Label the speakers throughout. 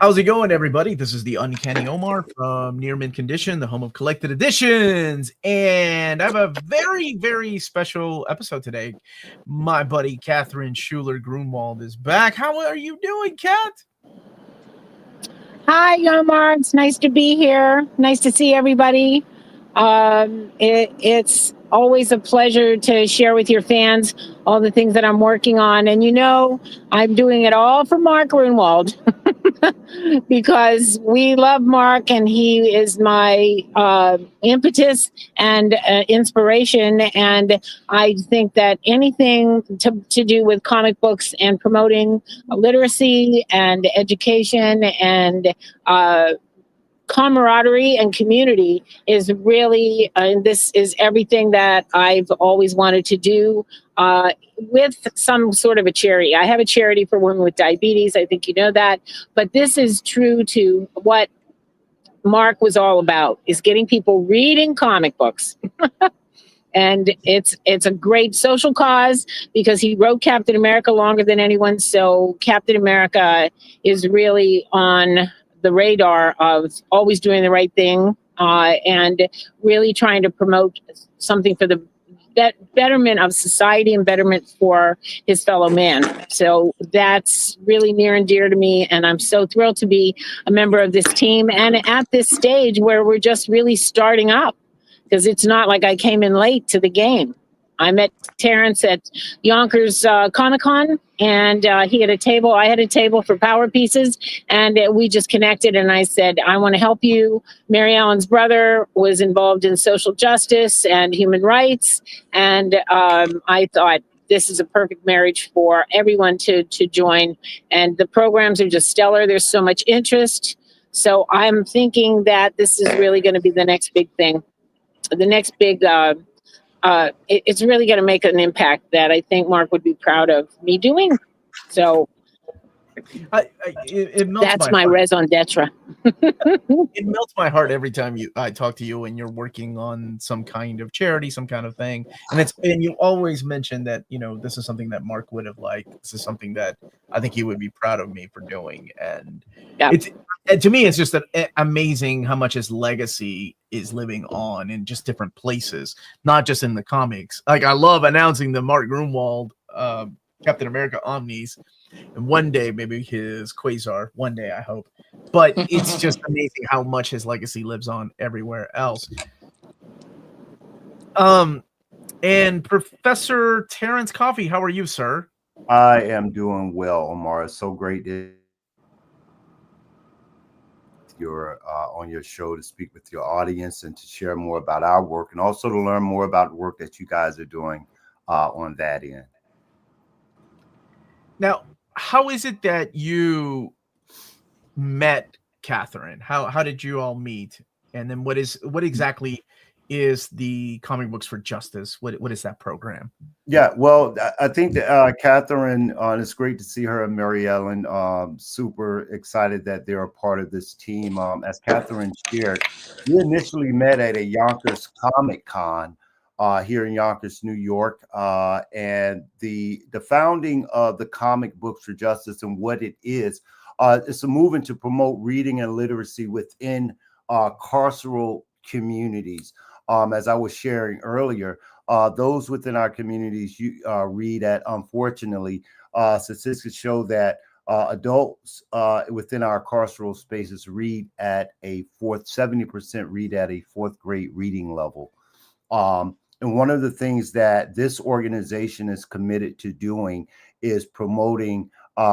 Speaker 1: How's it going, everybody? This is the Uncanny Omar from Near Mint Condition, the home of collected editions. And I have a very, very special episode today. My buddy Catherine Schuller Gruenwald is back. How are you doing, Kat?
Speaker 2: Hi, Omar. It's nice to be here. Nice to see everybody. It's always a pleasure to share with your fans all the things that I'm working on. And I'm doing it all for Mark Gruenwald because we love Mark and he is my impetus and inspiration. And I think that anything to do with comic books and promoting literacy and education and camaraderie and community is really, and this is everything that I've always wanted to do with some sort of a charity. I have a charity for women with diabetes. I think you know that. But this is true to what Mark was all about, is getting people reading comic books. And it's a great social cause because he wrote Captain America longer than anyone. So Captain America is really on the radar of always doing the right thing and really trying to promote something for the betterment of society and betterment for his fellow man. So that's really near and dear to me. And I'm so thrilled to be a member of this team and at this stage where we're just really starting up, because it's not like I came in late to the game. I met Terrence at Yonkers Comic-Con, and he had a table. I had a table for Power Pieces, and we just connected, and I said, I want to help you. Mary Ellen's brother was involved in social justice and human rights, and I thought this is a perfect marriage for everyone to join, and the programs are just stellar. There's so much interest, so I'm thinking that this is really going to be the next big thing, the next big it's really going to make an impact that I think Mark would be proud of me doing. So
Speaker 1: It melts
Speaker 2: that's my raison d'etre.
Speaker 1: It melts my heart every time I talk to you and you're working on some kind of charity, some kind of thing. And you always mention that, this is something that Mark would have liked. This is something that I think he would be proud of me for doing. And to me, it's just amazing how much his legacy is living on in just different places, not just in the comics. Like, I love announcing the Mark Gruenwald Captain America Omnis, and one day maybe his Quasar. One day, I hope. But it's just amazing how much his legacy lives on everywhere else. And Professor Terrence Coffie, how are you, sir?
Speaker 3: I am doing well, Omar. It's so great that you're on your show to speak with your audience and to share more about our work, and also to learn more about the work that you guys are doing on that end.
Speaker 1: Now, how is it that you met Catherine? How did you all meet? And then what exactly is the Comic Books for Justice? What is that program?
Speaker 3: Yeah, well, I think that Catherine, it's great to see her and Mary Ellen. Super excited that they're a part of this team. As Catherine shared, we initially met at a Yonkers Comic Con here in Yonkers, New York, and the founding of the Comic Books for Justice and what it is, it's a movement to promote reading and literacy within carceral communities. As I was sharing earlier, those within our communities read at, unfortunately, statistics show that adults within our carceral spaces read at a 70% read at a fourth grade reading level. And one of the things that this organization is committed to doing is promoting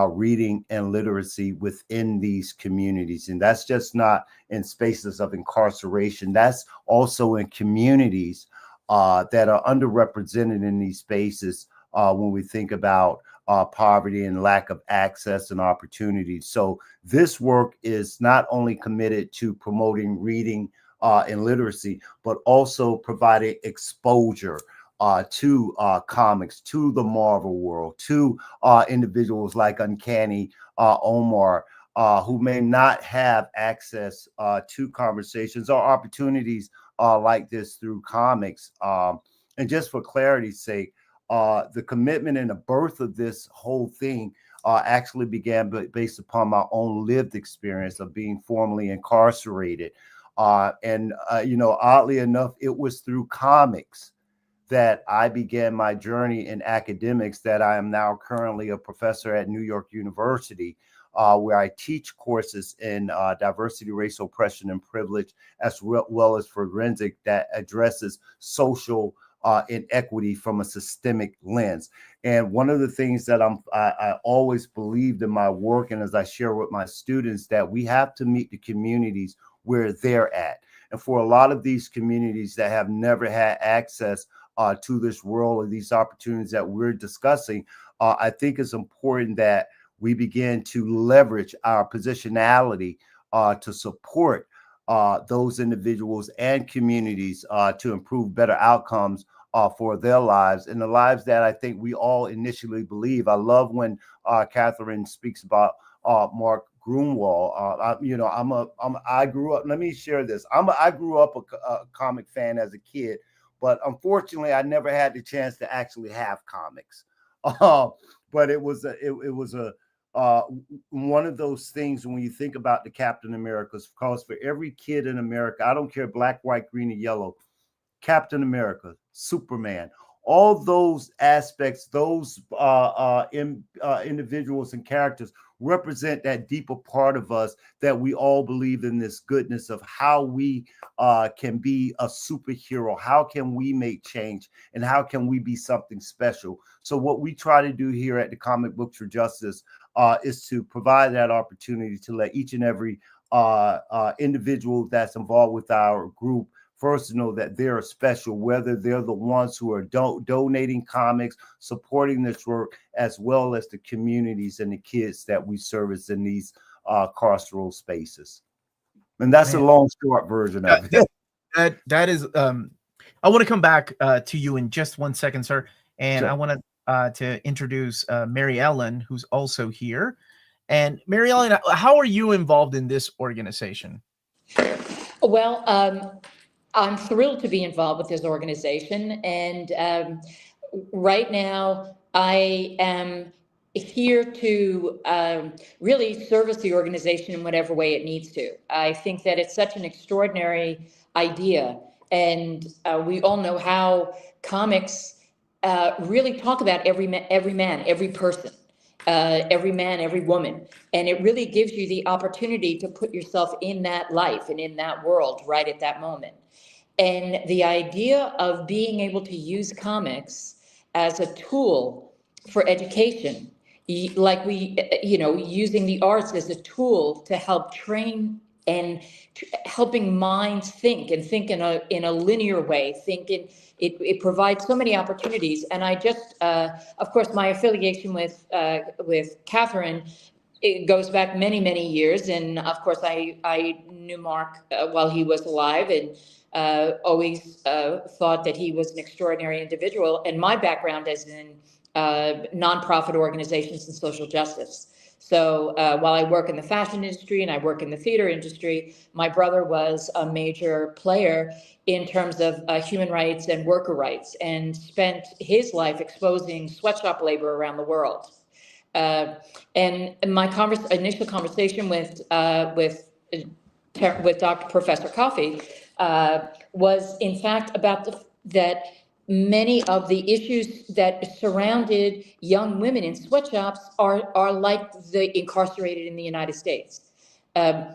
Speaker 3: reading and literacy within these communities. And that's just not in spaces of incarceration. That's also in communities that are underrepresented in these spaces when we think about poverty and lack of access and opportunities. So this work is not only committed to promoting reading and literacy, but also providing exposure to comics, to the Marvel world, to individuals like Uncanny Omar, who may not have access to conversations or opportunities like this through comics. And just for clarity's sake, the commitment and the birth of this whole thing actually began based upon my own lived experience of being formerly incarcerated. Oddly enough, it was through comics that I began my journey in academics, that I am now currently a professor at New York University, where I teach courses in diversity, racial oppression, and privilege, as well as forensic, that addresses social inequity from a systemic lens. And one of the things that I always believed in my work, and as I share with my students, that we have to meet the communities where they're at. And for a lot of these communities that have never had access to this world or these opportunities that we're discussing, I think it's important that we begin to leverage our positionality to support those individuals and communities to improve better outcomes for their lives and the lives that I think we all initially believe. I love when Catherine speaks about Mark Gruenwald. I grew up. Let me share this. I grew up a comic fan as a kid, but unfortunately, I never had the chance to actually have comics. But it was one of those things when you think about the Captain Americas, because for every kid in America, I don't care black, white, green, or yellow, Captain America, Superman, all those aspects, those individuals and characters represent that deeper part of us that we all believe in, this goodness of how we can be a superhero, how can we make change, and how can we be something special. So what we try to do here at the Comic Books for Justice is to provide that opportunity to let each and every individual that's involved with our group first know that they're special, whether they're the ones who are donating comics, supporting this work, as well as the communities and the kids that we service in these carceral spaces. And that's a long, short version of it.
Speaker 1: That is, I want to come back to you in just 1 second, sir. And sure. I want to introduce Mary Ellen, who's also here. And Mary Ellen, how are you involved in this organization?
Speaker 4: Well, I'm thrilled to be involved with this organization, and right now I am here to really service the organization in whatever way it needs to. I think that it's such an extraordinary idea, and we all know how comics really talk about every man, every person. Every man, every woman. And it really gives you the opportunity to put yourself in that life and in that world right at that moment. And the idea of being able to use comics as a tool for education, like using the arts as a tool to help train and helping minds think in a linear way, it provides so many opportunities. And I just, of course, my affiliation with Catherine, it goes back many, many years. And of course, I knew Mark while he was alive, and always thought that he was an extraordinary individual. And my background is in nonprofit organizations and social justice. So while I work in the fashion industry and I work in the theater industry, my brother was a major player in terms of human rights and worker rights, and spent his life exposing sweatshop labor around the world. And my initial conversation with Dr. Professor Coffie was in fact about that many of the issues that surrounded young women in sweatshops are like the incarcerated in the United States.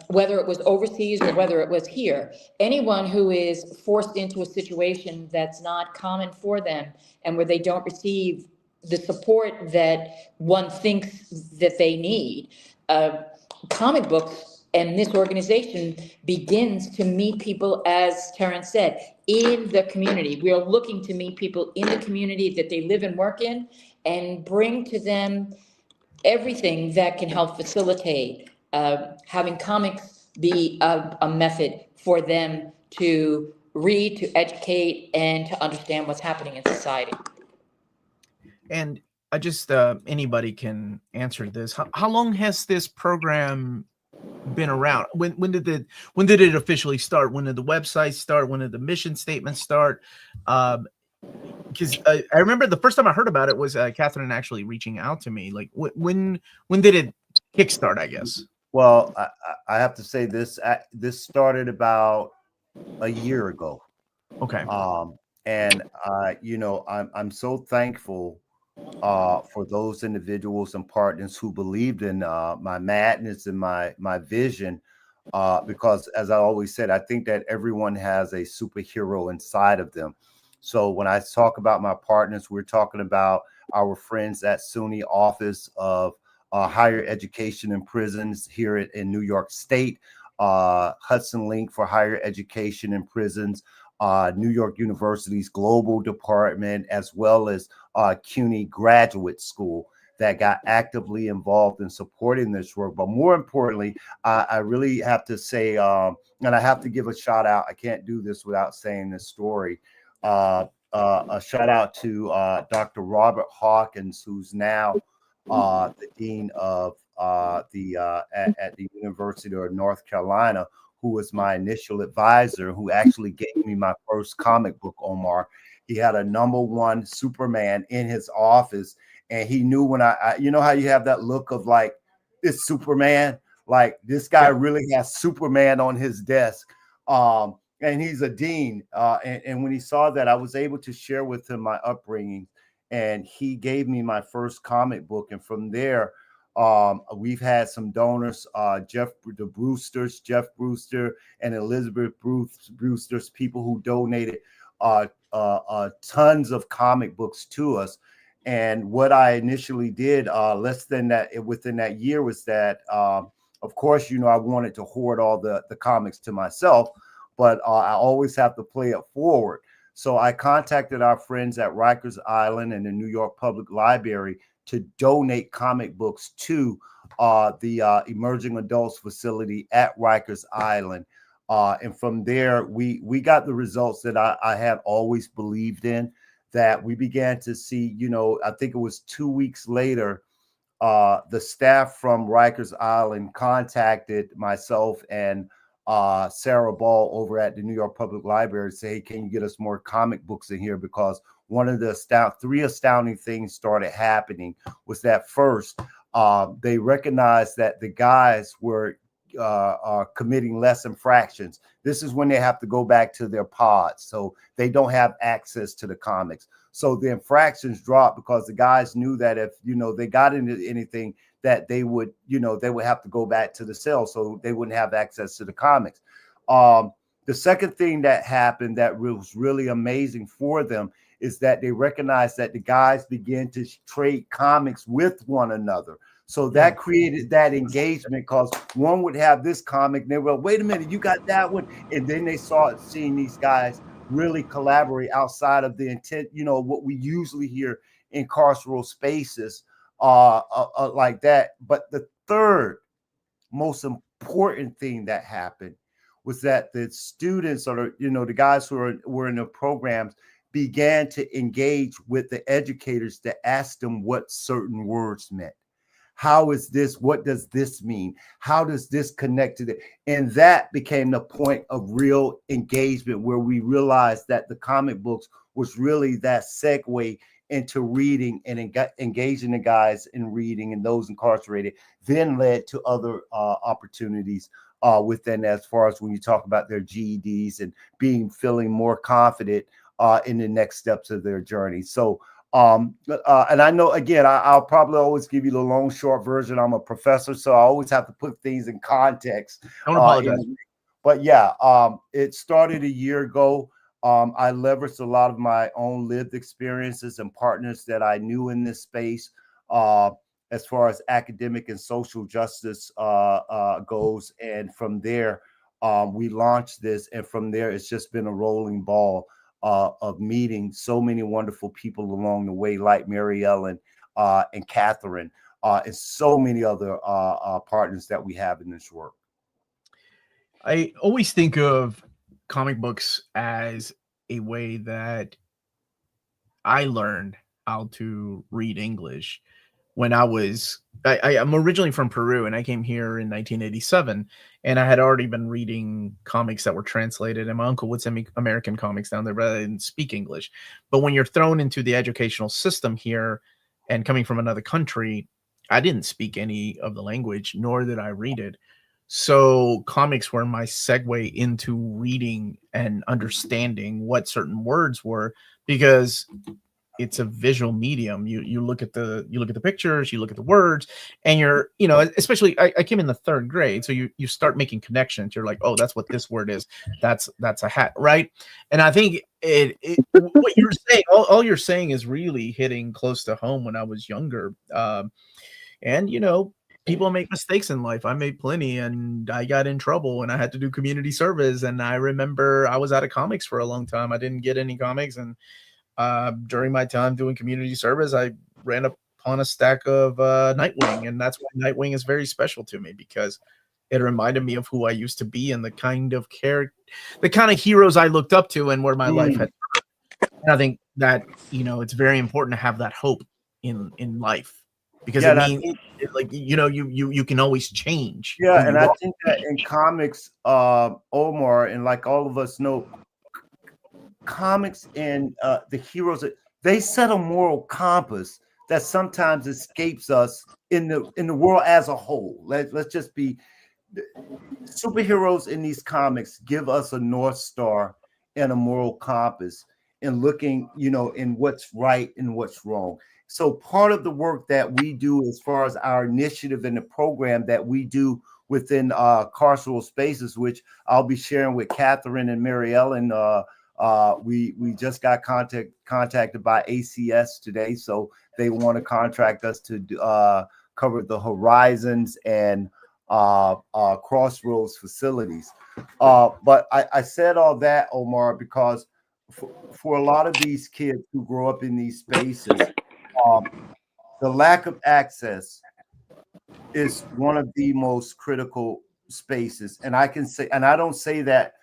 Speaker 4: Whether it was overseas or whether it was here, anyone who is forced into a situation that's not common for them and where they don't receive the support that one thinks that they need, comic books and this organization begins to meet people, as Terrence said, in the community. We are looking to meet people in the community that they live and work in, and bring to them everything that can help facilitate having comics be a method for them to read, to educate, and to understand what's happening in society.
Speaker 1: And I just, anybody can answer this. How long has this program been around? When did it officially start? When did the website start? When did the mission statement start? because I remember the first time I heard about it was Catherine actually reaching out to me. Like, when did it kickstart? I guess.
Speaker 3: Well, I have to say this. This started about a year ago.
Speaker 1: Okay.
Speaker 3: And you know, I'm so thankful for those individuals and partners who believed in my madness and my vision. Because, as I always said, I think that everyone has a superhero inside of them. So when I talk about my partners, we're talking about our friends at SUNY Office of Higher Education and Prisons here in New York State, Hudson Link for Higher Education and Prisons, New York University's Global Department, as well as CUNY Graduate School, that got actively involved in supporting this work. But more importantly, I really have to say, and I have to give a shout out. I can't do this without saying this story. A shout out to Dr. Robert Hawkins, who's now the dean of at the University of North Carolina, who was my initial advisor, who actually gave me my first comic book, Omar. He had a #1 Superman in his office, and he knew when you know how you have that look of like, it's Superman, like this guy really has Superman on his desk. And he's a dean. And when he saw that, I was able to share with him my upbringing, and he gave me my first comic book. And from there, we've had some donors, Jeff Brewster and Elizabeth Brewster's, people who donated tons of comic books to us. And what I initially did within that year was that, of course, you know, I wanted to hoard all the comics to myself, but I always have to play it forward. So I contacted our friends at Rikers Island and the New York Public Library to donate comic books to the Emerging Adults facility at Rikers Island. And from there, we got the results that I had always believed in, that we began to see. You know, I think it was 2 weeks later, the staff from Rikers Island contacted myself and Sarah Ball over at the New York Public Library to say, hey, can you get us more comic books in here? Because one of the three astounding things started happening was that first, they recognized that the guys were committing less infractions. This is when they have to go back to their pods, so they don't have access to the comics. So the infractions dropped because the guys knew that if, you know, they got into anything, that they would have to go back to the cell, so they wouldn't have access to the comics. The second thing that happened that was really amazing for them is that they recognized that the guys began to trade comics with one another. So that created that engagement, because one would have this comic and they were, wait a minute, you got that one. And then they saw seeing these guys really collaborate outside of the intent, you know, what we usually hear in carceral spaces like that. But the third most important thing that happened was that the students, or, you know, the guys who were in the programs, began to engage with the educators to ask them what certain words meant. How is this? What does this mean? How does this connect to it? And that became the point of real engagement, where we realized that the comic books was really that segue into reading and engaging the guys in reading, and those incarcerated then led to other opportunities within, as far as when you talk about their GEDs and feeling more confident in the next steps of their journey. So and I know, again, I'll probably always give you the long, short version. I'm a professor, so I always have to put things in context.
Speaker 1: Don't apologize.
Speaker 3: But yeah, it started a year ago. I leveraged a lot of my own lived experiences and partners that I knew in this space, as far as academic and social justice goes. And from there, we launched this. And from there, it's just been a rolling ball of meeting so many wonderful people along the way, like Mary Ellen and Catherine, and so many other partners that we have in this work.
Speaker 1: I always think of comic books as a way that I learned how to read English. when I'm originally from Peru, and I came here in 1987, and I had already been reading comics that were translated, and my uncle would send me American comics down there, but I didn't speak English. But when you're thrown into the educational system here and coming from another country, I didn't speak any of the language, nor did I read it. So comics were my segue into reading and understanding what certain words were, because it's a visual medium. You look at the pictures, you look at the words, and you're, especially I came in the third grade, so you start making connections. You're like, oh, that's what this word is. That's a hat, right? And I think what you're saying, all you're saying is really hitting close to home. When I was younger, and people make mistakes in life. I made plenty, and I got in trouble, and I had to do community service. And I remember I was out of comics for a long time. I didn't get any comics, and during my time doing community service, I ran upon a stack of Nightwing, and that's why Nightwing is very special to me, because it reminded me of who I used to be and the kind of heroes I looked up to, and where my life had. And I think that it's very important to have that hope in life, because it means you can always change.
Speaker 3: Yeah, and I think that in comics, Omar, and like all of us know, comics and the heroes, they set a moral compass that sometimes escapes us in the world as a whole. Let's just be superheroes in these comics give us a North Star and a moral compass in looking, in what's right and what's wrong. So part of the work that we do, as far as our initiative and the program that we do within carceral spaces, which I'll be sharing with Catherine and Mary Ellen. We just got contacted by ACS today, so they want to contract us to cover the Horizons and Crossroads facilities. But I said all that, Omar, because for a lot of these kids who grow up in these spaces, the lack of access is one of the most critical spaces. And I can say, and I don't say that,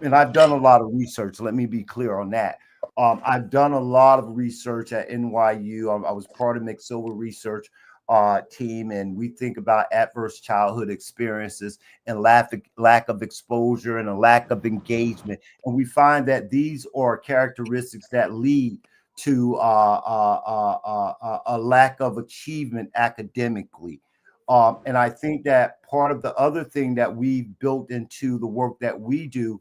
Speaker 3: and I've done a lot of research. Let me be clear on that. I've done a lot of research at NYU. I was part of McSilver research team, and we think about adverse childhood experiences and lack of exposure and a lack of engagement. And we find that these are characteristics that lead to a lack of achievement academically. And I think that part of the other thing that we built into the work that we do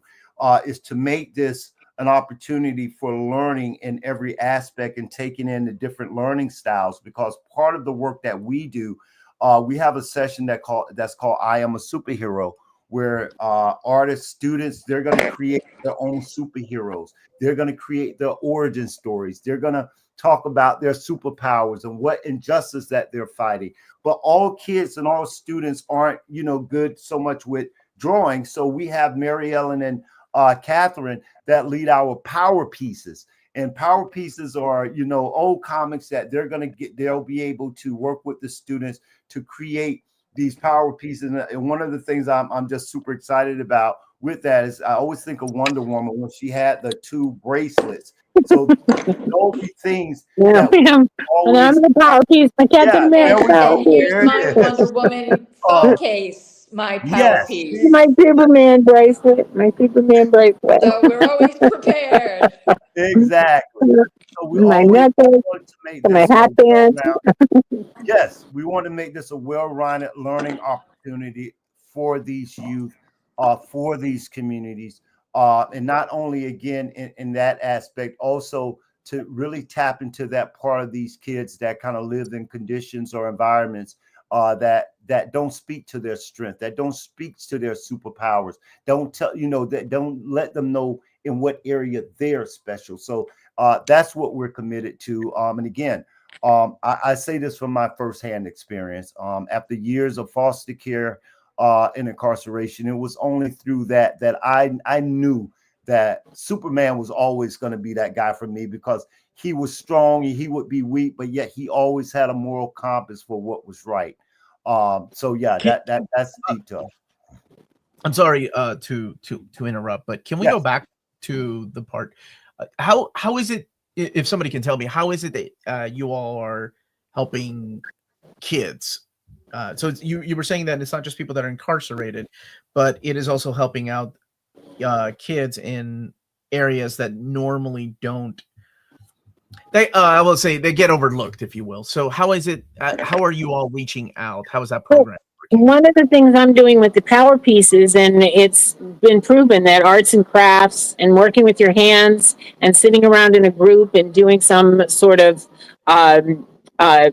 Speaker 3: is to make this an opportunity for learning in every aspect and taking in the different learning styles, because part of the work that we do, we have a session that's called I Am a Superhero, where artists, students, they're going to create their own superheroes. They're going to create their origin stories. They're going to talk about their superpowers and what injustice that they're fighting. But all kids and all students aren't, good so much with drawing. So we have Mary Ellen and Catherine that lead our power pieces. And power pieces are, old comics that they'll be able to work with the students to create these power pieces. And one of the things I'm just super excited about with that is I always think of Wonder Woman when she had the two bracelets. So those be things that
Speaker 2: I'm the power piece. I can't
Speaker 4: And here's my Wonder Woman phone case, my power piece.
Speaker 2: My Superman bracelet.
Speaker 4: So we're always prepared.
Speaker 3: Exactly. So we
Speaker 2: my
Speaker 3: always
Speaker 2: necklace,
Speaker 3: want to make this
Speaker 2: my hat band.
Speaker 3: Yes, we want to make this a well-rounded learning opportunity for these youth, for these communities, and not only again in that aspect, also to really tap into that part of these kids that kind of live in conditions or environments that don't speak to their strength, that don't speak to their superpowers, that don't let them know in what area they're special. So that's what we're committed to. And again, I say this from my firsthand experience. After years of foster care and incarceration, it was only through that I knew that Superman was always going to be that guy for me, because he was strong and he would be weak, but yet he always had a moral compass for what was right. So yeah, that's deep to us.
Speaker 1: I'm sorry to interrupt, but can we go back to the part? How is it, if somebody can tell me, how is it that you all are helping kids. So you were saying that it's not just people that are incarcerated, but it is also helping out kids in areas that normally don't. I will say they get overlooked, if you will. So how is it? How are you all reaching out? How is that program working?
Speaker 2: One of the things I'm doing with the power pieces, and it's been proven that arts and crafts and working with your hands and sitting around in a group and doing some sort of um, uh,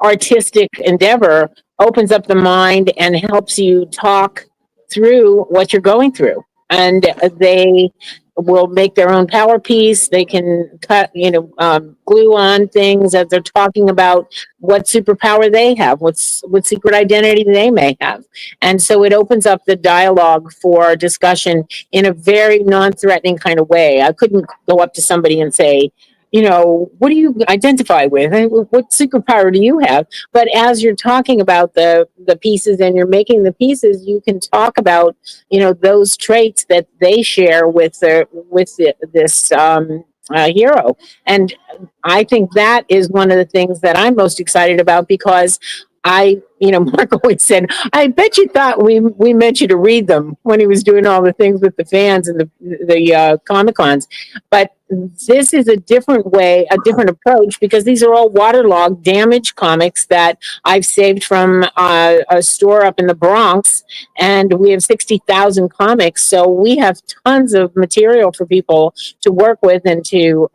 Speaker 2: artistic endeavor opens up the mind and helps you talk through what you're going through. And they will make their own power piece. They can cut, glue on things as they're talking about what superpower they have, what secret identity they may have. And so it opens up the dialogue for discussion in a very non-threatening kind of way. I couldn't go up to somebody and say, what do you identify with? What superpower do you have? But as you're talking about the pieces and you're making the pieces, you can talk about, those traits that they share with this hero. And I think that is one of the things that I'm most excited about because Mark always said, I bet you thought we meant you to read them when he was doing all the things with the fans and the Comic Cons. But this is a different way, a different approach, because these are all waterlogged, damaged comics that I've saved from a store up in the Bronx. And we have 60,000 comics. So we have tons of material for people to work with and to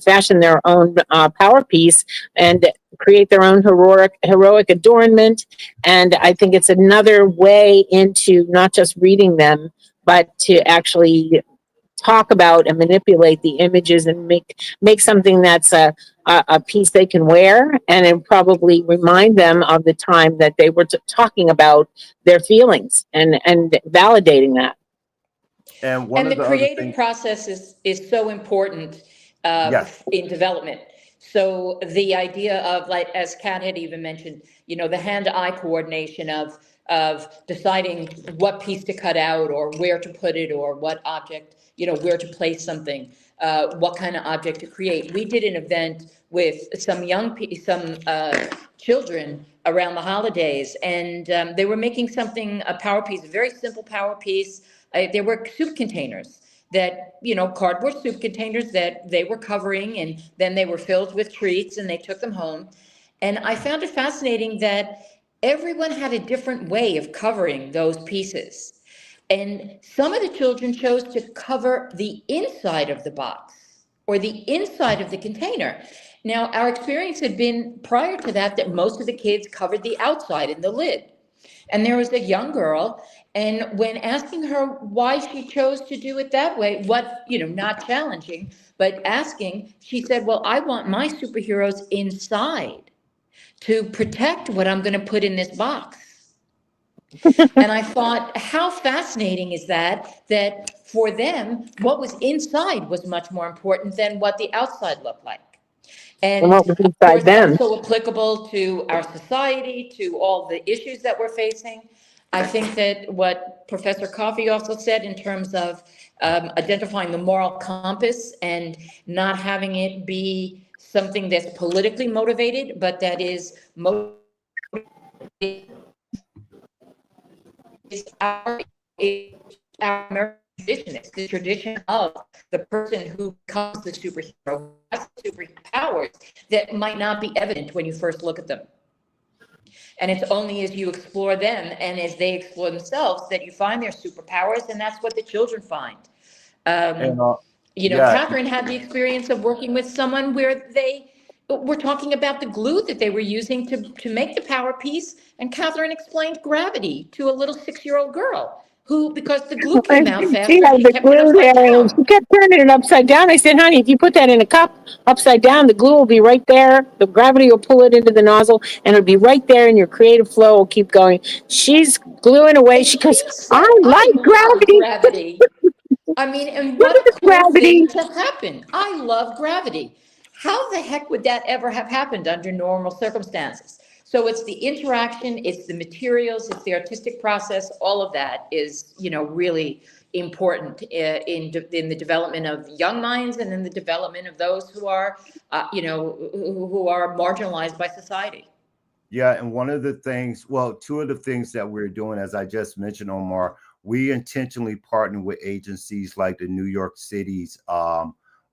Speaker 2: fashion their own power piece and create their own heroic adornment. And I think it's another way into not just reading them, but to actually talk about and manipulate the images and make something that's a piece they can wear, and it probably remind them of the time that they were talking about their feelings and validating that.
Speaker 3: And
Speaker 4: the creative process is so important
Speaker 3: yes.
Speaker 4: in development. So the idea of, like, as Kat had even mentioned, the hand-eye coordination of deciding what piece to cut out or where to put it or what object, where to place something, what kind of object to create. We did an event with some children around the holidays, and they were making a power piece, a very simple power piece. They were soup containers that, cardboard soup containers that they were covering, and then they were filled with treats and they took them home. And I found it fascinating that everyone had a different way of covering those pieces. And some of the children chose to cover the inside of the box or the inside of the container. Now, our experience had been prior to that most of the kids covered the outside and the lid. And there was a young girl, and when asking her why she chose to do it that way, not challenging, but asking, she said, well, I want my superheroes inside to protect what I'm going to put in this box. And I thought, how fascinating is that for them, what was inside was much more important than what the outside looked like. And
Speaker 2: what was
Speaker 4: of
Speaker 2: inside
Speaker 4: course,
Speaker 2: them?
Speaker 4: that's so applicable to our society, to all the issues that we're facing. I think that what Professor Coffie also said in terms of identifying the moral compass and not having it be something that's politically motivated, but that is motivated is our American tradition. It's the tradition of the person who becomes the superhero, who has superpowers that might not be evident when you first look at them. And it's only as you explore them and as they explore themselves that you find their superpowers, and that's what the children find. Catherine had the experience of working with someone where they were talking about the glue that they were using to make the power piece, and Catherine explained gravity to a little 6-year-old girl who, because the glue came out faster,
Speaker 2: She had
Speaker 4: she
Speaker 2: the
Speaker 4: kept it
Speaker 2: glue
Speaker 4: upside
Speaker 2: there, and
Speaker 4: down.
Speaker 2: she kept turning it upside down. I said, honey, if you put that in a cup upside down, the glue will be right there. The gravity will pull it into the nozzle, and it'll be right there, and your creative flow will keep going. She's gluing away.
Speaker 4: And
Speaker 2: she
Speaker 4: she
Speaker 2: goes,
Speaker 4: said,
Speaker 2: I
Speaker 4: I
Speaker 2: like
Speaker 4: love
Speaker 2: gravity.
Speaker 4: gravity. I mean, and
Speaker 2: Look
Speaker 4: what
Speaker 2: at
Speaker 4: a
Speaker 2: the
Speaker 4: cool
Speaker 2: gravity.
Speaker 4: thing to happen. I love gravity. How the heck would that ever have happened under normal circumstances? So it's the interaction, it's the materials, it's the artistic process. All of that is, really important in the development of young minds and in the development of those who are, who are marginalized by society.
Speaker 3: Yeah, and one of the things, well, two of the things that we're doing, as I just mentioned, Omar, we intentionally partner with agencies like the New York City's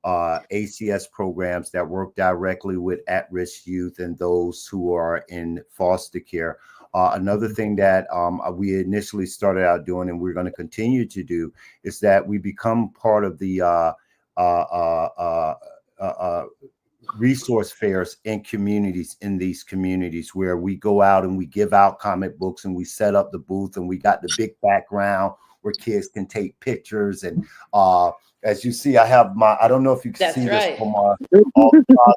Speaker 3: ACS programs that work directly with at-risk youth and those who are in foster care. Another thing that we initially started out doing, and we're going to continue to do, is that we become part of the resource fairs in these communities where we go out and we give out comic books and we set up the booth and we got the big background where kids can take pictures. And as you see, I have I don't know if you can
Speaker 4: That's
Speaker 3: see
Speaker 4: right.
Speaker 3: this from our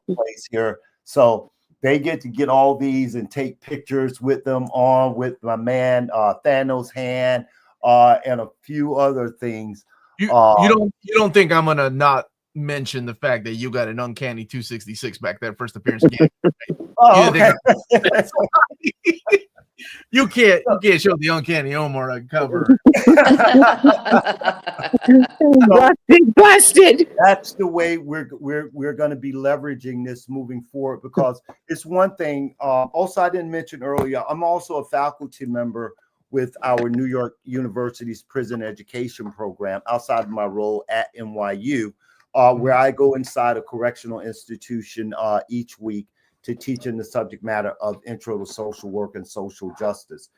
Speaker 3: place here. So they get to get all these and take pictures with them with my man Thanos' hand and a few other things.
Speaker 1: You don't think I'm gonna not mention the fact that you got an uncanny 266 back there, first appearance game?
Speaker 3: Oh, okay.
Speaker 1: You can't show the uncanny Omar cover.
Speaker 2: Busted.
Speaker 3: That's the way we're going to be leveraging this moving forward, because it's one thing. Also, I didn't mention earlier, I'm also a faculty member with our New York University's prison education program outside of my role at NYU, where I go inside a correctional institution each week to teach in the subject matter of intro to social work and social justice.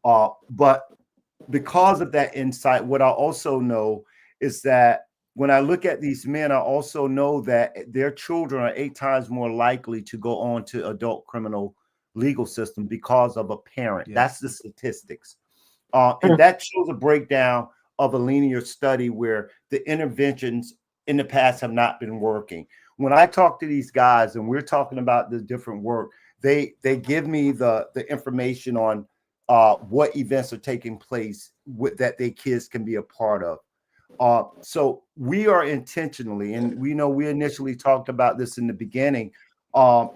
Speaker 3: But because of that insight, what I also know is that when I look at these men, I also know that their children are 8 times more likely to go on to adult criminal legal system because of a parent. Yeah. That's the statistics. And that shows a breakdown of a linear study where the interventions in the past have not been working. When I talk to these guys and we're talking about the different work, they give me the information on what events are taking place that their kids can be a part of. So we are intentionally, and we initially talked about this in the beginning. I'm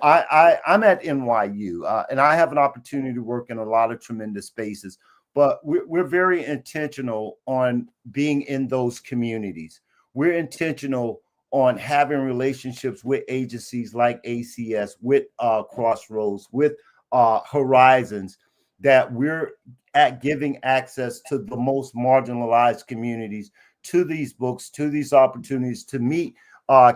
Speaker 3: at NYU and I have an opportunity to work in a lot of tremendous spaces, but we're very intentional on being in those communities. We're intentional on having relationships with agencies like ACS, with Crossroads, with Horizons, that we're giving access to the most marginalized communities to these books, to these opportunities to meet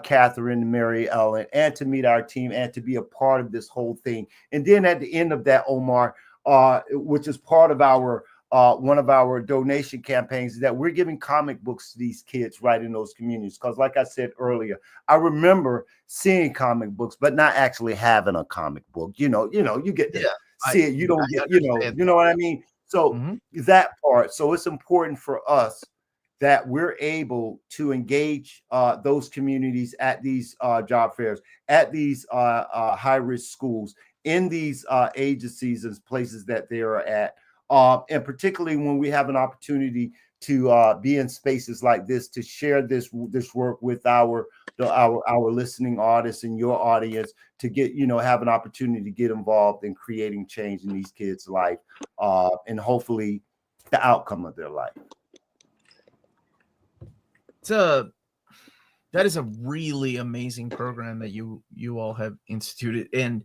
Speaker 3: Catherine and Mary Ellen, and to meet our team, and to be a part of this whole thing. And then at the end of that, Omar, which is part of our one of our donation campaigns, is that we're giving comic books to these kids right in those communities. Because like I said earlier, I remember seeing comic books, but not actually having a comic book. You get to see it. You don't get, you know what I mean? So that part. So it's important for us that we're able to engage those communities at these job fairs, at these high-risk schools, in these agencies and places that they are at. And particularly when we have an opportunity to be in spaces like this, to share this work with our listening audience and your audience, to get, have an opportunity to get involved in creating change in these kids' life, and hopefully the outcome of their life.
Speaker 1: That is a really amazing program that you all have instituted, and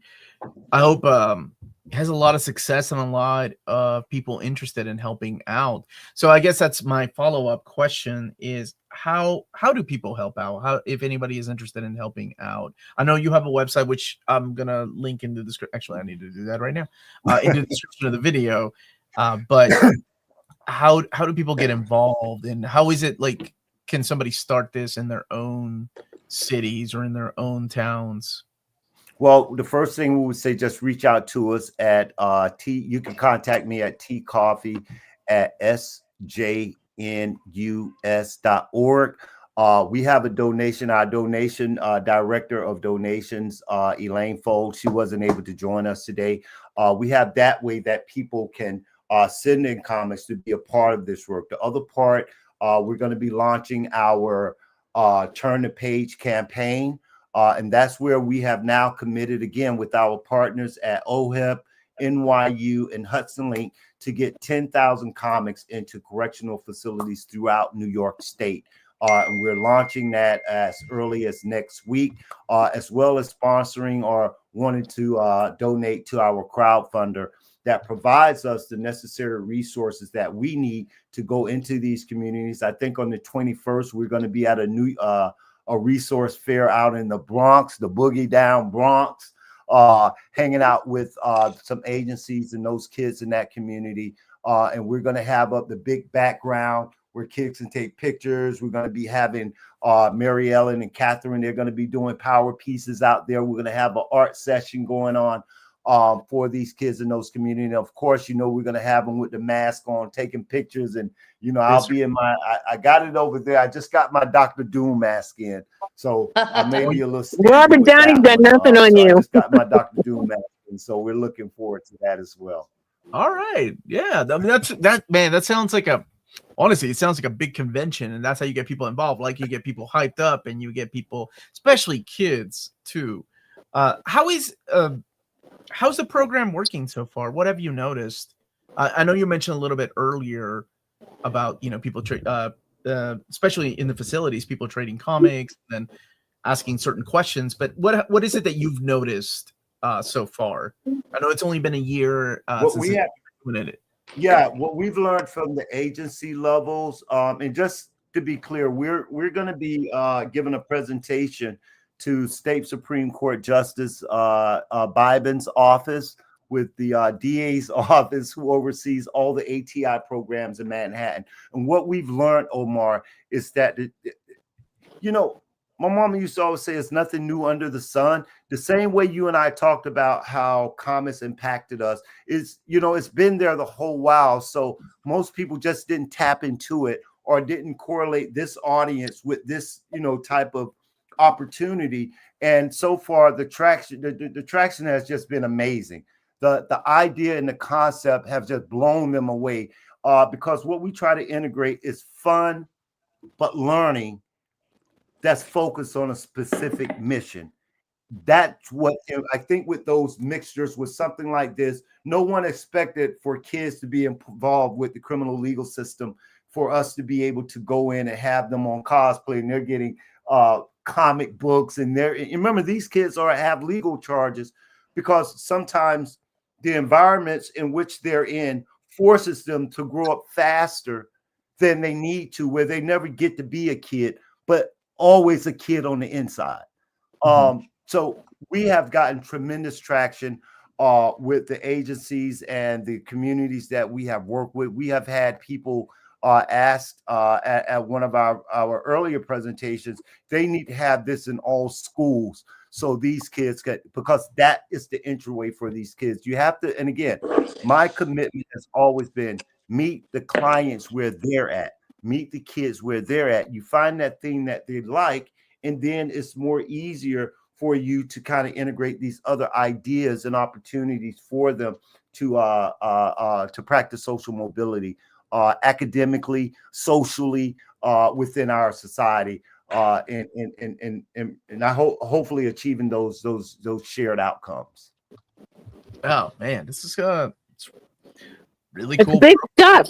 Speaker 1: I hope it has a lot of success and a lot of people interested in helping out. So I guess that's my follow-up question is how do people help out? How, if anybody is interested in helping out? I know you have a website, which I'm gonna link in the description. Actually, I need to do that right now in the description of the video. But how do people get involved, and how is it like? Can somebody start this in their own cities or in their own towns?
Speaker 3: Well, the first thing we would say, just reach out to us at you can contact me at tcoffee at sjnus.org. We have a donation, our donation director of donations, Elaine Fold. She wasn't able to join us today. We have that way that people can send in comments to be a part of this work. The other part, we're going to be launching our Turn the Page campaign. And that's where we have now committed again with our partners at OHIP, NYU, and Hudson Link to get 10,000 comics into correctional facilities throughout New York State. And we're launching that as early as next week, as well as sponsoring or wanting to donate to our crowdfunder that provides us the necessary resources that we need to go into these communities. I think on the 21st, we're going to be at a resource fair out in the Bronx, the Boogie Down Bronx, hanging out with some agencies and those kids in that community. And we're going to have up the big background where kids can take pictures. We're going to be having Mary Ellen and Catherine. They're going to be doing power pieces out there. We're going to have an art session going on for these kids in those communities. And of course, you know, we're going to have them with the mask on, taking pictures. And, you know, I'll be in I got it over there. I just got my Dr. Doom mask in. So I may be a little
Speaker 2: Robert Downey got nothing on you.
Speaker 3: I just got my Dr. Doom mask. And so we're looking forward to that as well.
Speaker 1: All right. Yeah. I mean, that sounds like honestly, it sounds like a big convention, and that's how you get people involved. Like, you get people hyped up, and you get people, especially kids too. How's the program working so far? What have you noticed? I know you mentioned a little bit earlier about, you know, people especially in the facilities, people trading comics and then asking certain questions. But what is it that you've noticed so far? I know it's only been a year since we have doing it.
Speaker 3: Yeah, what we've learned from the agency levels, and just to be clear, we're going to be giving a presentation to State Supreme Court Justice Biben's office with the DA's office, who oversees all the ATI programs in Manhattan. And what we've learned, Omar, is that, you know, my mama used to always say it's nothing new under the sun. The same way you and I talked about how comics impacted us is, you know, it's been there the whole while. So most people just didn't tap into it or didn't correlate this audience with this, you know, type of opportunity. And so far, the traction has just been amazing. The idea and the concept have just blown them away because what we try to integrate is fun, but learning that's focused on a specific mission. That's what I think with those mixtures, with something like this, no one expected for kids to be involved with the criminal legal system, for us to be able to go in and have them on cosplay, and they're getting comic books, and remember, these kids have legal charges because sometimes the environments in which they're in forces them to grow up faster than they need to, where they never get to be a kid, but always a kid on the inside. So we have gotten tremendous traction with the agencies and the communities that we have worked with. We have had people asked at one of our earlier presentations, they need to have this in all schools. So these kids because that is the entryway for these kids. You have to, and again, my commitment has always been meet the clients where they're at. Meet the kids where they're at. You find that thing that they like, and then it's more easier for you to kind of integrate these other ideas and opportunities for them to practice social mobility academically, socially, within our society, and I hopefully achieving those shared outcomes.
Speaker 1: Oh man, this is it's really
Speaker 2: It's
Speaker 1: cool.
Speaker 2: big stuff.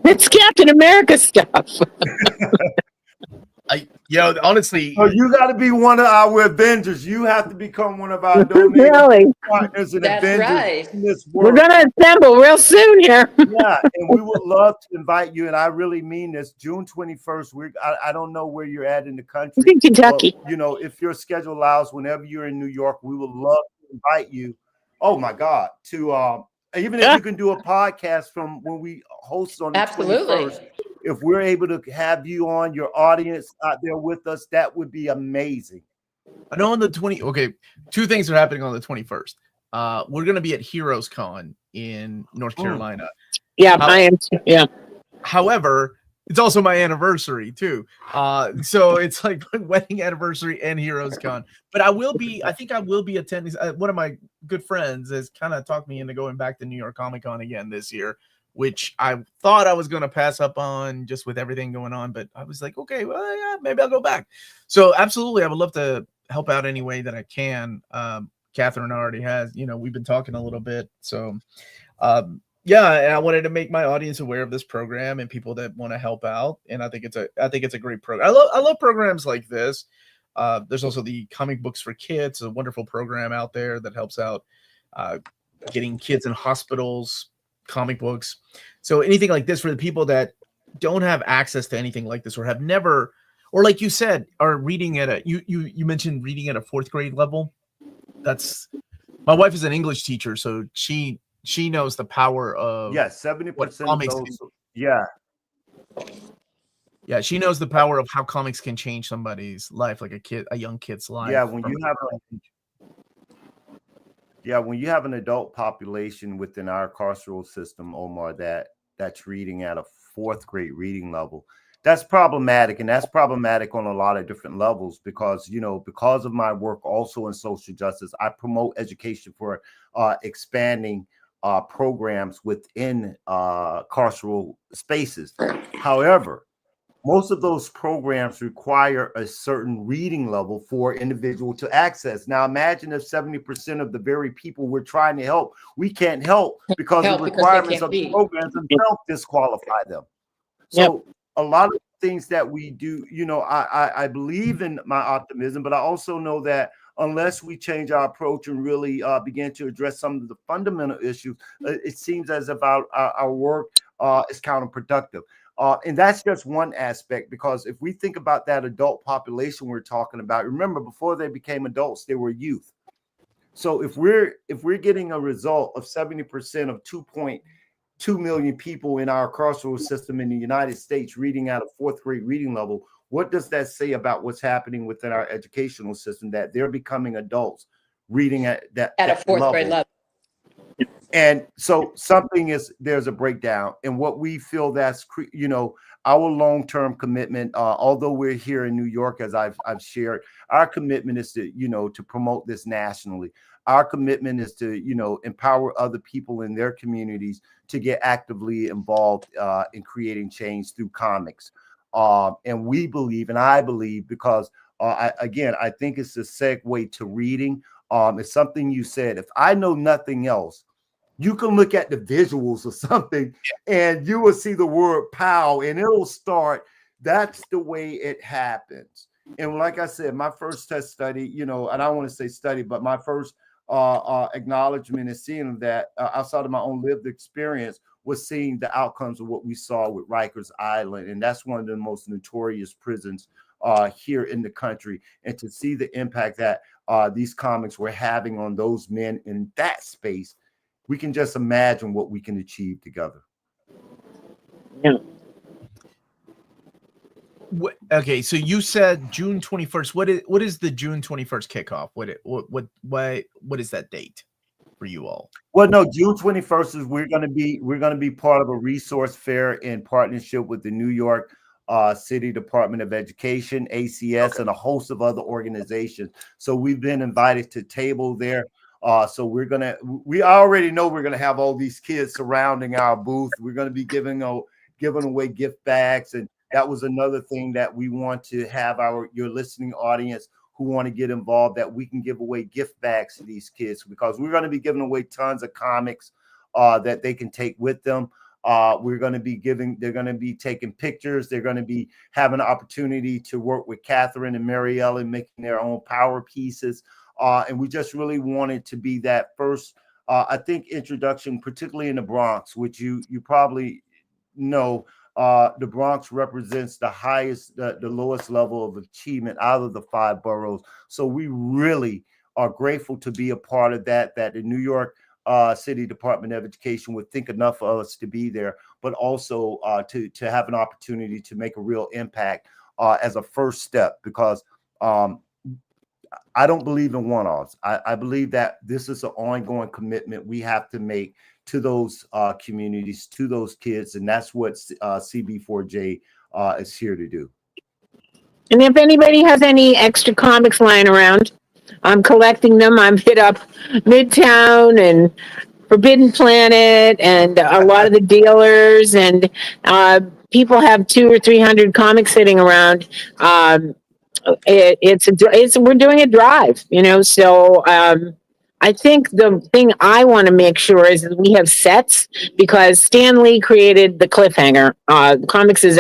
Speaker 2: It's Captain America stuff.
Speaker 1: Honestly,
Speaker 3: so you got to be one of our Avengers. You have to become one of our donating
Speaker 2: Really?
Speaker 3: partners and
Speaker 4: That's
Speaker 3: Avengers
Speaker 4: right.
Speaker 3: in this
Speaker 2: We're
Speaker 3: world.
Speaker 2: gonna assemble real soon here.
Speaker 3: Yeah, and we would love to invite you, and I really mean this. June 21st. I don't know where you're at in the country.
Speaker 2: It's in Kentucky.
Speaker 3: But, you know, if your schedule allows, whenever you're in New York, we would love to invite you. Oh my God! To even if you can do a podcast from when we host on the 21st, if we're able to have you on, your audience out there with us, that would be amazing.
Speaker 1: I know on the 20. Okay, two things are happening on the 21st. We're going to be at Heroes Con in North Carolina.
Speaker 2: Yeah, I am. Yeah.
Speaker 1: However, it's also my anniversary too. So it's like wedding anniversary and Heroes Con. But I think I will be attending. One of my good friends has kind of talked me into going back to New York Comic Con again this year, which I thought I was going to pass up on just with everything going on. But I was like, okay, well, yeah, maybe I'll go back. So absolutely, I would love to help out any way that I can. Catherine already has. We've been talking a little bit, so yeah, and I wanted to make my audience aware of this program and people that want to help out. And I think it's a great program. I love programs like this. There's also the Comic Books for Kids, a wonderful program out there that helps out getting kids in hospitals comic books. So anything like this for the people that don't have access to anything like this or have never, or like you said, are reading at a you mentioned reading at a 4th grade level. That's my wife is an English teacher, so she knows the power of
Speaker 3: 70% of those. Yeah,
Speaker 1: she knows the power of how comics can change somebody's life, like a young kid's life.
Speaker 3: Yeah, when you have an adult population within our carceral system, Omar, that's reading at a 4th grade reading level, that's problematic. And that's problematic on a lot of different levels because of my work also in social justice, I promote education for expanding programs within carceral spaces. However, most of those programs require a certain reading level for individual to access. Now, imagine if 70% of the very people we're trying to help, we can't help because the requirements of the programs themselves disqualify them. So a lot of things that we do, I believe in my optimism, but I also know that unless we change our approach and really begin to address some of the fundamental issues, it seems as if our work is counterproductive. And that's just one aspect, because if we think about that adult population we're talking about, remember, before they became adults, they were youth. So if we're getting a result of 70% of 2.2 million people in our carceral system in the United States reading at a 4th grade reading level, what does that say about what's happening within our educational system, that they're becoming adults reading at a 4th grade level? And so there's a breakdown, and what we feel that's, our long-term commitment, although we're here in New York, as I've shared, our commitment is to promote this nationally. Our commitment is to, empower other people in their communities to get actively involved in creating change through comics. And we believe, and I believe, because I think it's a segue to reading. It's something you said. If I know nothing else, you can look at the visuals or something and you will see the word "pow" and it'll start. That's the way it happens. And like I said, my first test study, and I don't want to say study, but my first acknowledgement is seeing that outside of my own lived experience was seeing the outcomes of what we saw with Rikers Island. And that's one of the most notorious prisons here in the country. And to see the impact that these comics were having on those men in that space, we can just imagine what we can achieve together.
Speaker 2: Yeah.
Speaker 1: Okay, so you said June 21st. What is the June 21st kickoff? What is that date for you all?
Speaker 3: Well, no, June 21st is we're going to be part of a resource fair in partnership with the New York City Department of Education, ACS, and a host of other organizations. So we've been invited to table there. So we already know we're gonna have all these kids surrounding our booth. We're gonna be giving away gift bags, and that was another thing that we want to have your listening audience who want to get involved, that we can give away gift bags to these kids, because we're going to be giving away tons of comics that they can take with them. They're going to be taking pictures. They're going to be having an opportunity to work with Catherine and Mary Ellen, making their own power pieces. And we just really wanted to be that first, I think, introduction, particularly in the Bronx, which you probably know. The Bronx represents the highest, the lowest level of achievement out of the 5 boroughs. So we really are grateful to be a part of that the New York City Department of Education would think enough of us to be there, but also to have an opportunity to make a real impact as a first step, because I don't believe in one-offs. I believe that this is an ongoing commitment we have to make to those communities, to those kids, and that's what CB4J is here to do.
Speaker 2: And if anybody has any extra comics lying around, I'm collecting them. I'm hit up Midtown and Forbidden Planet and a lot of the dealers, and people have 200 or 300 comics sitting around. We're doing a drive, so I think the thing I want to make sure is that we have sets, because Stan Lee created the cliffhanger. Comics is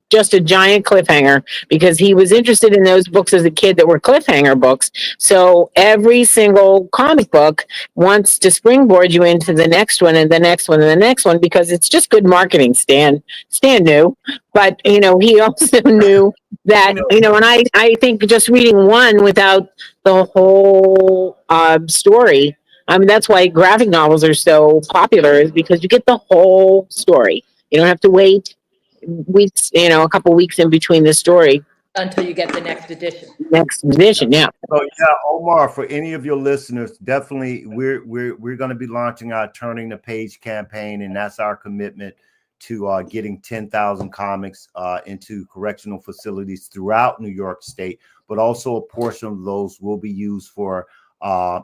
Speaker 2: just a giant cliffhanger, because he was interested in those books as a kid that were cliffhanger books. So every single comic book wants to springboard you into the next one and the next one and the next one, because it's just good marketing. Stan knew, but he also knew that, and I think just reading one without the whole story. I mean, that's why graphic novels are so popular, is because you get the whole story. You don't have to wait weeks, a couple weeks in between the story.
Speaker 4: Until you get the next edition.
Speaker 2: Next edition, yeah.
Speaker 3: So yeah, Omar, for any of your listeners, definitely we're going to be launching our Turning the Page campaign, and that's our commitment to getting 10,000 comics into correctional facilities throughout New York State, but also a portion of those will be used for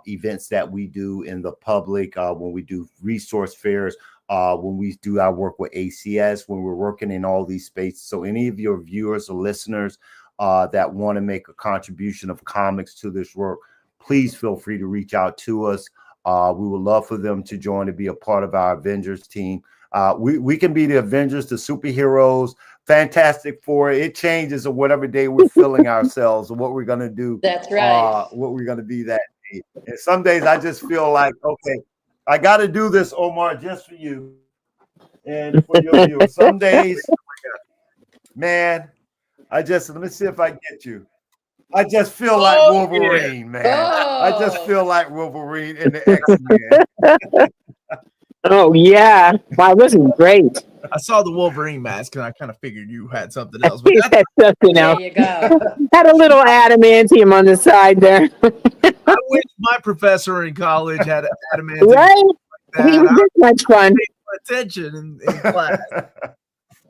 Speaker 3: events that we do in the public, when we do resource fairs, when we do our work with ACS, when we're working in all these spaces. So any of your viewers or listeners that want to make a contribution of comics to this work, please feel free to reach out to us. We would love for them to join, to be a part of our Avengers team. We can be the Avengers, the superheroes, Fantastic Four. It changes on whatever day we're feeling ourselves and what we're going to do.
Speaker 4: That's right.
Speaker 3: What we're going to be that day. And some days I just feel like, okay, I got to do this, Omar, just for you and for your viewers. Some days, man, let me see if I get you. I just feel like Wolverine, man. I just feel like Wolverine in the X-Men.
Speaker 2: Oh yeah! Wow, this is great.
Speaker 1: I saw the Wolverine mask and I kind of figured you had something else.
Speaker 2: He had something else.
Speaker 4: There you go.
Speaker 2: Had a little adamantium on the side there.
Speaker 1: I wish my professor in college had adamantium.
Speaker 2: Right?
Speaker 1: Like
Speaker 2: He was this much fun.
Speaker 1: Attention in class.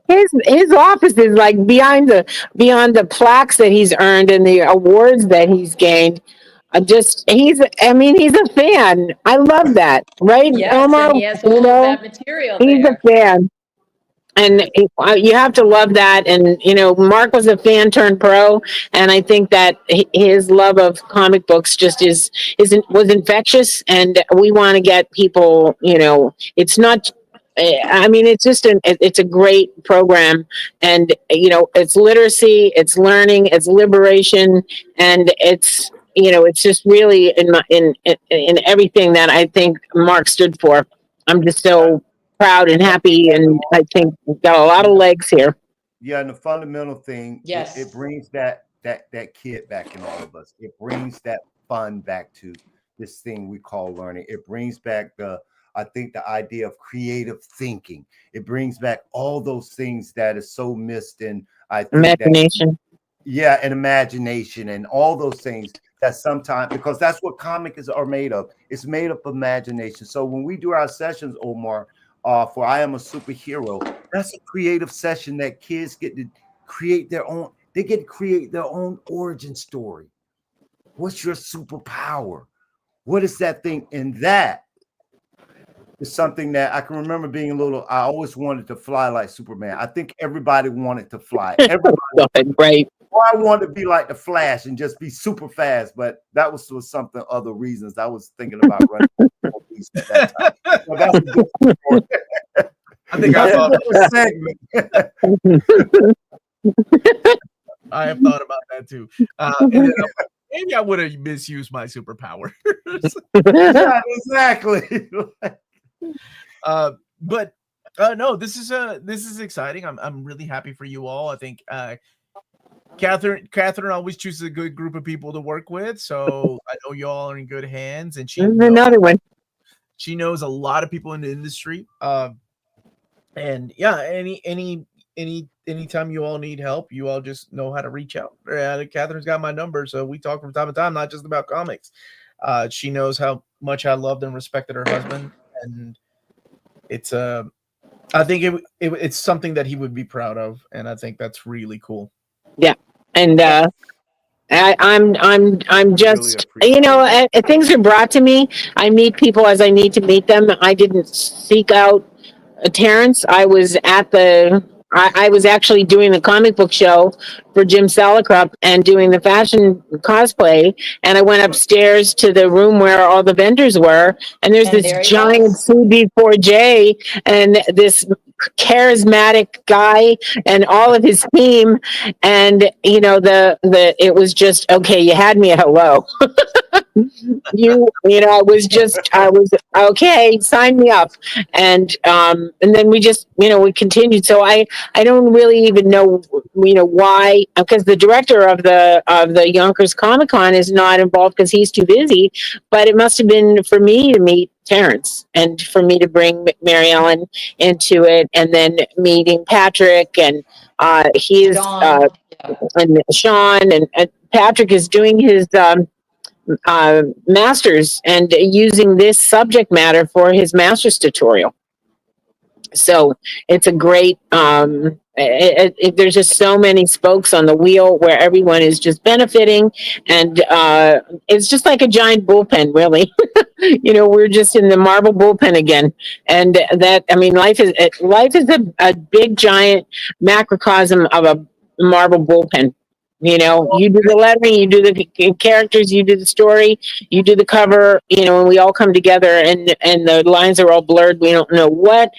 Speaker 2: His office is like beyond the plaques that he's earned and the awards that he's gained. He's a fan. I love that, right?
Speaker 4: Yes,
Speaker 2: Omar?
Speaker 4: and he has all of that material
Speaker 2: He's
Speaker 4: there.
Speaker 2: a fan. And you have to love that. And, Mark was a fan turned pro. And I think that his love of comic books just was infectious. And we want to get people, it's not, it's a great program. And, it's literacy, it's learning, it's liberation, and it's just really in everything that I think Mark stood for. I'm just so proud and happy, and I think we've got a lot of legs here.
Speaker 3: Yeah, and the fundamental thing,
Speaker 4: Yes,
Speaker 3: it brings that kid back in all of us. It brings that fun back to this thing we call learning. It brings back the idea of creative thinking. It brings back all those things that is so missed in, I think,
Speaker 2: imagination.
Speaker 3: And imagination and all those things that sometimes, because that's what comics are made of. It's made of imagination. So when we do our sessions, Omar, for I Am a Superhero, that's a creative session that kids get to create their own. They get to create their own origin story. What's your superpower? What is that thing? And that is something that I can remember being I always wanted to fly like Superman. I think everybody wanted to fly. Everybody,
Speaker 2: right?
Speaker 3: Well, I wanted to be like the Flash and just be super fast, but that was for something, other reasons. I was thinking about running at that time. So that's a different story.
Speaker 1: I think I saw
Speaker 3: that segment.
Speaker 1: I have thought about that too. And then maybe I would have misused my superpower.
Speaker 3: Yeah, exactly.
Speaker 1: But no, this is exciting. I'm really happy for you all. I think Catherine always chooses a good group of people to work with, so I know you all are in good hands. And
Speaker 2: another one.
Speaker 1: She knows a lot of people in the industry. And yeah, anytime you all need help, you all just know how to reach out. Catherine's got my number, so we talk from time to time, not just about comics. She knows how much I loved and respected her husband, and it's I think it's something that he would be proud of, and I think that's really cool.
Speaker 2: Yeah, and I'm just really things are brought to me. I meet people as I need to meet them. I didn't seek out Terrence. I was at the I was actually doing the comic book show for Jim Salicrup and doing the fashion cosplay. And I went upstairs to the room where all the vendors were. And there's
Speaker 4: And
Speaker 2: this
Speaker 4: there he
Speaker 2: giant
Speaker 4: was.
Speaker 2: CB4J and this charismatic guy and all of his team. And, you know, it was just, okay, you had me at hello. I was okay, sign me up. And then we just, we continued. So I don't really even know, why, because the director of the Yonkers Comic Con is not involved because he's too busy. But it must have been for me to meet Terrence and for me to bring Mary Ellen into it, and then meeting Patrick and he's
Speaker 4: Dawn. Yeah.
Speaker 2: and Sean, and Patrick is doing his master's and using this subject matter for his master's tutorial. So it's a great, there's just so many spokes on the wheel where everyone is just benefiting. And it's just like a giant bullpen, really. We're just in the Marvel bullpen again. And life is a big, giant macrocosm of a Marvel bullpen. You do the lettering, you do the characters, you do the story, you do the cover, and we all come together, and the lines are all blurred. We don't know what,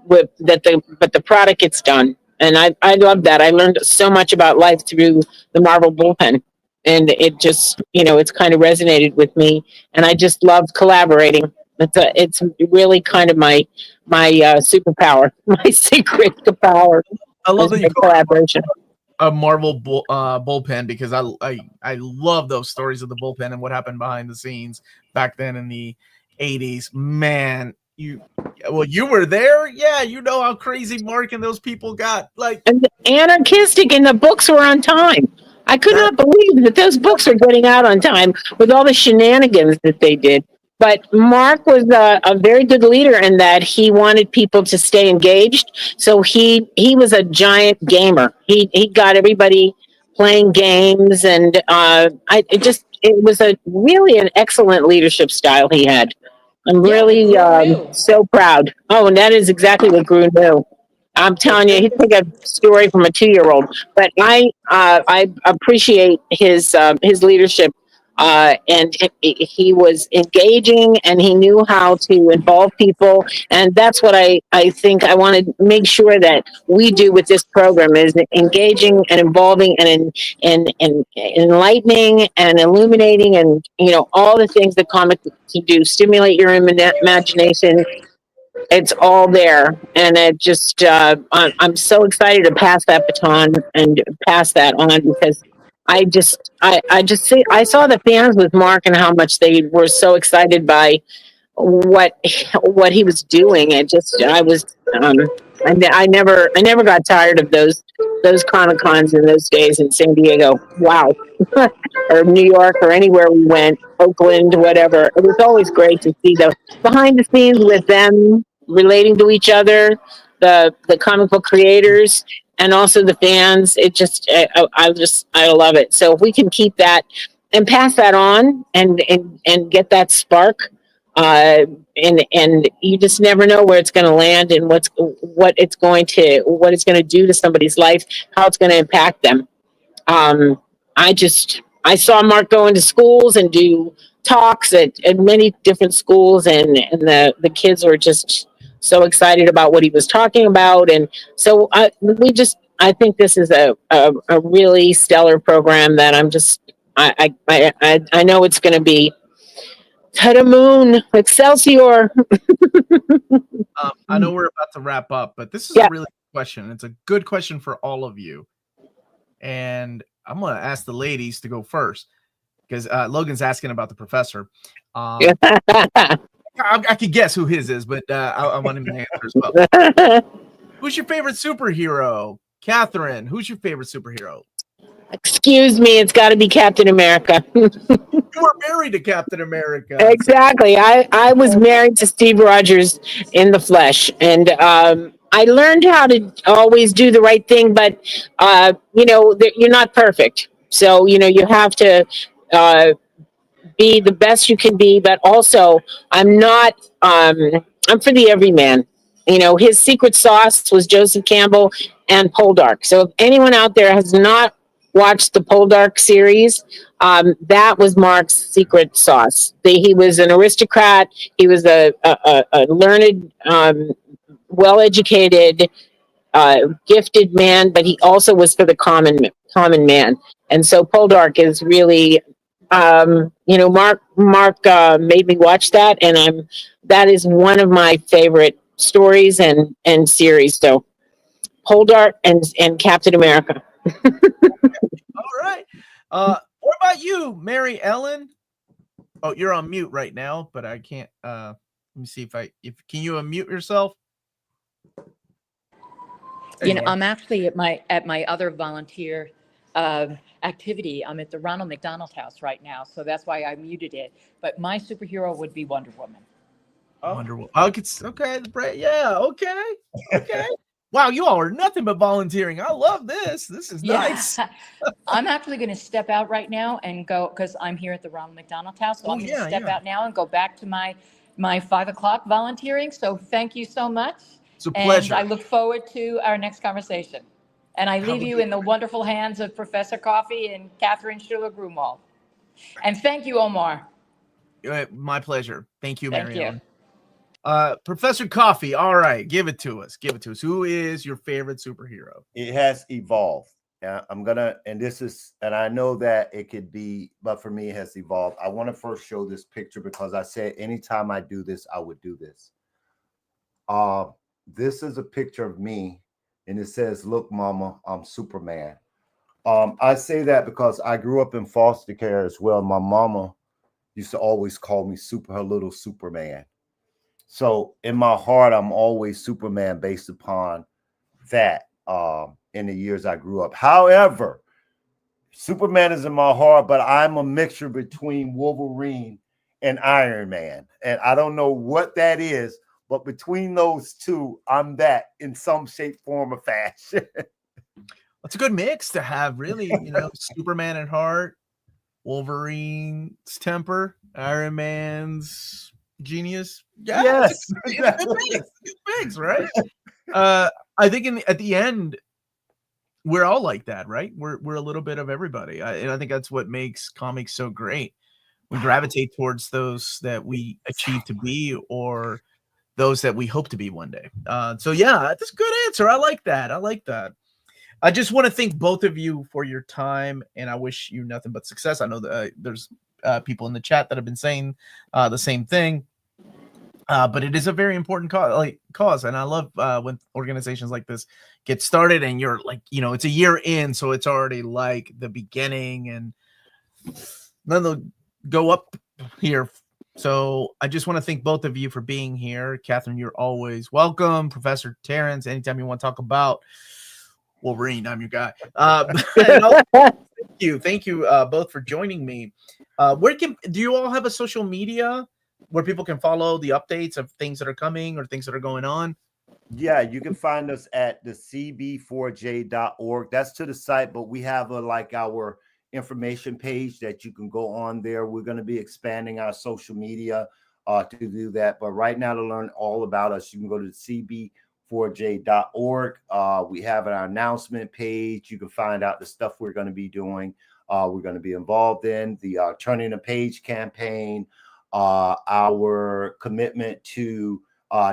Speaker 2: but the product gets done. And I love that. I learned so much about life through the Marvel bullpen, and it just, it's kind of resonated with me, and I just love collaborating. It's really kind of my superpower, my secret power.
Speaker 1: I love that you call
Speaker 2: collaboration.
Speaker 1: A Marvel bullpen, because I love those stories of the bullpen and what happened behind the scenes back then in the 80s. Man, you were there. Yeah, you know how crazy Mark and those people got, like,
Speaker 2: and anarchistic, and the books were on time. I could not believe that those books were getting out on time with all the shenanigans that they did. But Mark was a very good leader in that he wanted people to stay engaged. So he was a giant gamer. He got everybody playing games, and it was a really an excellent leadership style he had. I'm really so proud. Oh, and that is exactly what Gru knew. I'm telling you, he'd take a story from a 2-year-old. But I appreciate his leadership, and he was engaging, and he knew how to involve people, and that's what I think I want to make sure that we do with this program, is engaging and involving and enlightening and illuminating, and all the things that comics can do. Stimulate your imagination. It's all there, and it just I'm so excited to pass that baton and pass that on, because I saw the fans with Mark and how much they were so excited by what he was doing. I never got tired of those Comic Cons in those days in San Diego. Wow. Or New York, or anywhere we went, Oakland, whatever. It was always great to see the behind the scenes with them relating to each other, the comic book creators, and also the fans. It just, I love it. So if we can keep that and pass that on, and get that spark, and you just never know where it's going to land, and what it's going to do to somebody's life, how it's going to impact them. I saw Mark go into schools and do talks at many different schools, and the kids were just so excited about what he was talking about. And so I think this is a really stellar program that I know it's going to be to the moon, Excelsior.
Speaker 1: I know we're about to wrap up, but this is a really good question. It's a good question for all of you. And I'm going to ask the ladies to go first, because Logan's asking about the professor. I could guess who his is, but I want him to answer as well. Who's your favorite superhero? Catherine, who's your favorite superhero?
Speaker 2: Excuse me, it's got to be Captain America.
Speaker 1: You were married to Captain America.
Speaker 2: Exactly. I was married to Steve Rogers in the flesh, and I learned how to always do the right thing, but you're not perfect. So you have to be the best you can be, but also I'm for the everyman. his secret sauce was Joseph Campbell and Poldark. So if anyone out there has not watched the Poldark series, that was Mark's secret sauce. He was an aristocrat. He was a learned, well-educated, gifted man, but he also was for the common man. And so Poldark is really, Mark made me watch that, and that is one of my favorite stories and series. So Poldark and Captain America.
Speaker 1: All right. What about you, Mary Ellen? Oh, you're on mute right now, but I can't. Let me see if can you unmute yourself?
Speaker 4: I'm actually at my other volunteer activity. I'm at the Ronald McDonald House right now, so that's why I muted it. But my superhero would be Wonder Woman.
Speaker 1: Wonder Woman. Oh, okay. Yeah. Okay. Wow, you all are nothing but volunteering. I love this. This is nice.
Speaker 4: I'm actually going to step out right now and go, because I'm here at the Ronald McDonald House. So I'm going to step out now and go back to my 5 o'clock volunteering. So thank you so much.
Speaker 1: It's a pleasure.
Speaker 4: And I look forward to our next conversation. And I leave you in the wonderful hands of Professor Coffie and Catherine Schuller Gruenwald. And thank you, Omar.
Speaker 1: My pleasure. Thank you, Mary Ellen. Professor Coffie, all right, give it to us. Who is your favorite superhero?
Speaker 3: It has evolved. And I know that it could be, but for me, it has evolved. I want to first show this picture because I said anytime I do this, I would do this. This is a picture of me, and it says, "Look, Mama, I'm Superman." I say that because I grew up in foster care as well. My mama used to always call me her little Superman. So in my heart, I'm always Superman based upon that in the years I grew up. However, Superman is in my heart, but I'm a mixture between Wolverine and Iron Man. And I don't know what that is, but between those two, I'm that in some shape, form, or fashion.
Speaker 1: It's a good mix to have, really. Superman at heart, Wolverine's temper, Iron Man's genius. Yeah,
Speaker 3: yes,
Speaker 1: it's a good mix, right? I think at the end, we're all like that, right? We're a little bit of everybody, and I think that's what makes comics so great. We gravitate towards those that we achieve to be, or those that we hope to be one day. So yeah, that's a good answer. I like that. I just want to thank both of you for your time, and I wish you nothing but success. I know that there's people in the chat that have been saying the same thing, but it is a very important cause, and I love when organizations like this get started, and you're like, it's a year in, so it's already like the beginning, and then they'll go up here. So I just want to thank both of you for being here. Catherine, you're always welcome. Professor Terrence, anytime you want to talk about Wolverine, I'm your guy. Thank you both for joining me. Do you all have a social media where people can follow the updates of things that are coming or things that are going on?
Speaker 3: Yeah, you can find us at the CB4J.org. That's to the site, but we have our information page that you can go on there. We're going to be expanding our social media to do that. But right now, to learn all about us, you can go to the CB4J.org. We have an announcement page. You can find out the stuff we're going to be doing. We're going to be involved in the Turning the Page campaign, our commitment to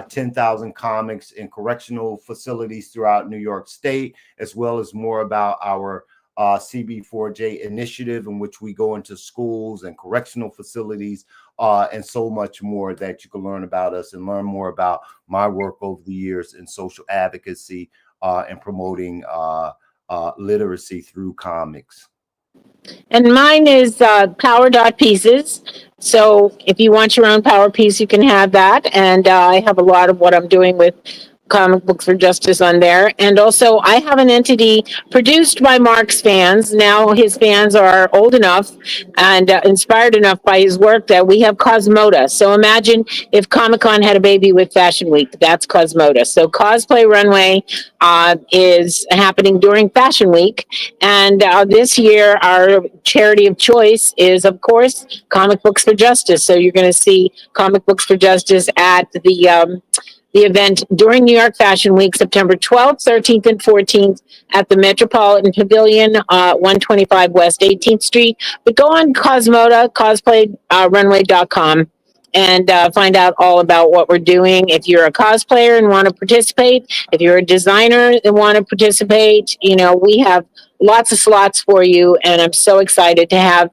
Speaker 3: 10,000 comics in correctional facilities throughout New York State, as well as more about our CB4J initiative, in which we go into schools and correctional facilities and so much more that you can learn about us and learn more about my work over the years in social advocacy and promoting literacy through comics.
Speaker 2: And mine is Power Dot Pieces. So if you want your own power piece, you can have that. And I have a lot of what I'm doing with Comic Books for Justice on there. And also I have an entity produced by Mark's fans. Now his fans are old enough and inspired enough by his work that we have Cosmoda. So imagine if Comic-Con had a baby with Fashion Week. That's Cosmoda. So Cosplay Runway is happening during Fashion Week. And this year, our charity of choice is, of course, Comic Books for Justice. So you're going to see Comic Books for Justice at the the event during New York Fashion Week, September 12th, 13th, and 14th at the Metropolitan Pavilion, 125 West 18th Street. But go on Cosmoda, cosplayRunway.com, and find out all about what we're doing. If you're a cosplayer and want to participate, if you're a designer and want to participate, you know, we have lots of slots for you, and I'm so excited to have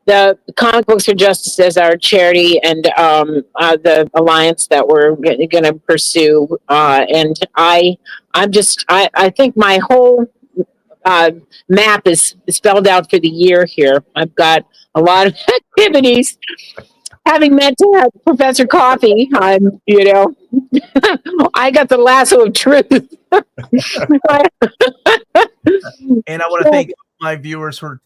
Speaker 2: the Comic Books for Justice as our charity, and the alliance that we're going to pursue. And I think my whole map is spelled out for the year here. I've got a lot of activities. Having met Professor Coffie, I'm, you know, I got the lasso of truth.
Speaker 1: And I want to thank my viewers for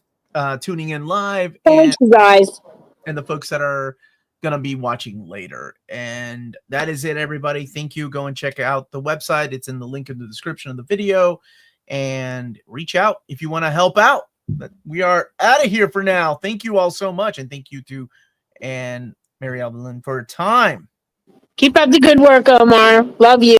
Speaker 1: tuning in live,
Speaker 2: Thanks, you guys,
Speaker 1: and the folks that are going to be watching later. And that is it, everybody. Thank you. Go and check out the website. It's in the link in the description of the video, and reach out if you want to help out. But we are out of here for now. Thank you all so much. And thank you to Mary Evelyn for her time.
Speaker 2: Keep up the good work, Omar. Love you.